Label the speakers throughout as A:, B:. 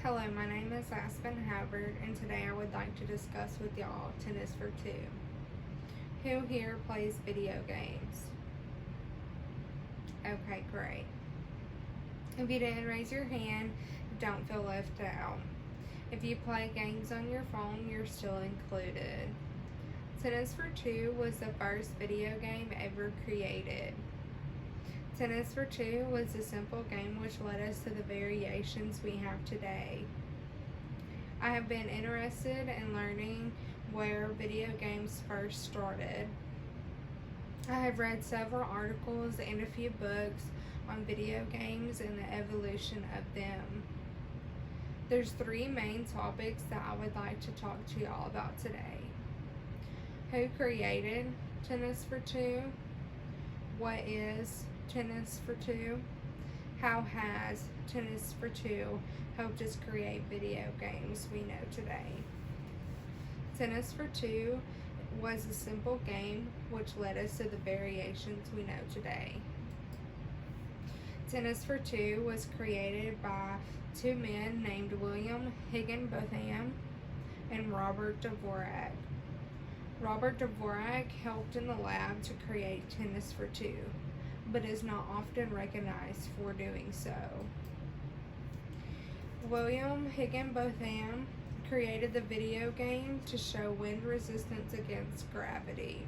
A: Hello, my name is Aspen Hubbard, and today I would like to discuss with y'all Tennis for Two. Who here plays video games? Okay, great. If you didn't raise your hand, don't feel left out. If you play games on your phone, you're still included. Tennis for Two was the first video game ever created. Tennis for Two was a simple game which led us to the variations we have today. I have been interested in learning where video games first started. I have read several articles and a few books on video games and the evolution of them. There's three main topics that I would like to talk to y'all about today. Who created Tennis for Two? What is Tennis for Two? How has Tennis for Two helped us create video games we know today? Tennis for Two was a simple game which led us to the variations we know today. Tennis for Two was created by two men named William Higginbotham and Robert Dvorak. Robert Dvorak helped in the lab to create Tennis for Two, but is not often recognized for doing so. William Higginbotham created the video game to show wind resistance against gravity.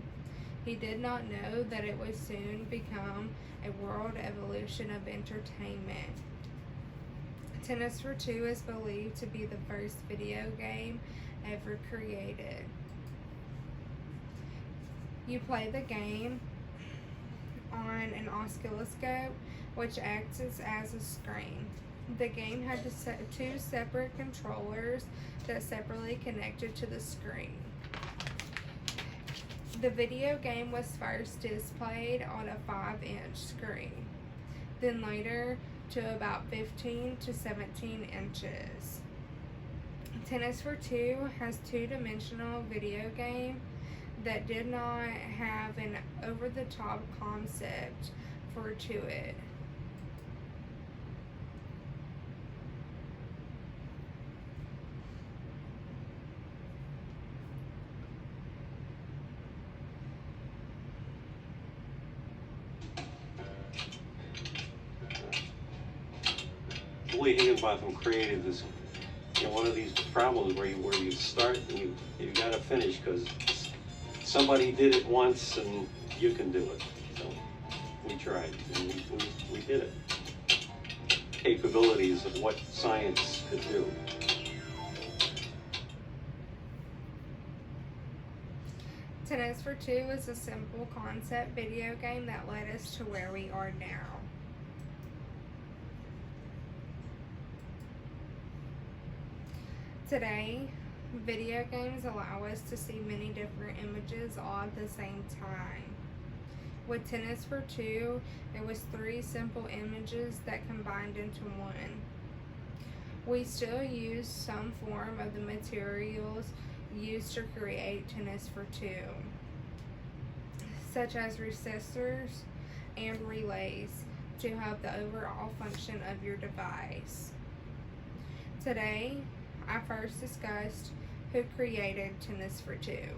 A: He did not know that it would soon become a world evolution of entertainment. Tennis for Two is believed to be the first video game ever created. You play the game on an oscilloscope, which acts as a screen. The game had two separate controllers that separately connected to the screen. The video game was first displayed on a 5-inch screen, then later to about 15 to 17 inches. Tennis for Two has two-dimensional video game that did not have an over-the-top concept to it.
B: Willie Higginbotham created this, one of these problems where you start and you got to finish because somebody did it once and you can do it. So we tried and we did it. Capabilities of what science could do.
A: Tennis for Two is a simple concept video game that led us to where we are now. Today, video games allow us to see many different images all at the same time. With Tennis for Two, it was three simple images that combined into one. We still use some form of the materials used to create Tennis for Two, such as resistors and relays to help the overall function of your device. Today, I first discussed who created Tennis for Two.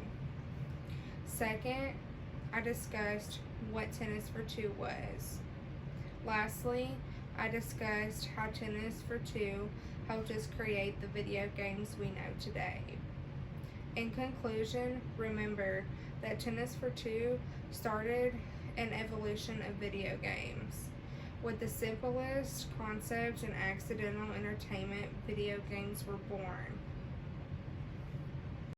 A: Second, I discussed what Tennis for Two was. Lastly, I discussed how Tennis for Two helped us create the video games we know today. In conclusion, remember that Tennis for Two started an evolution of video games. With the simplest concept and accidental entertainment, video games were born.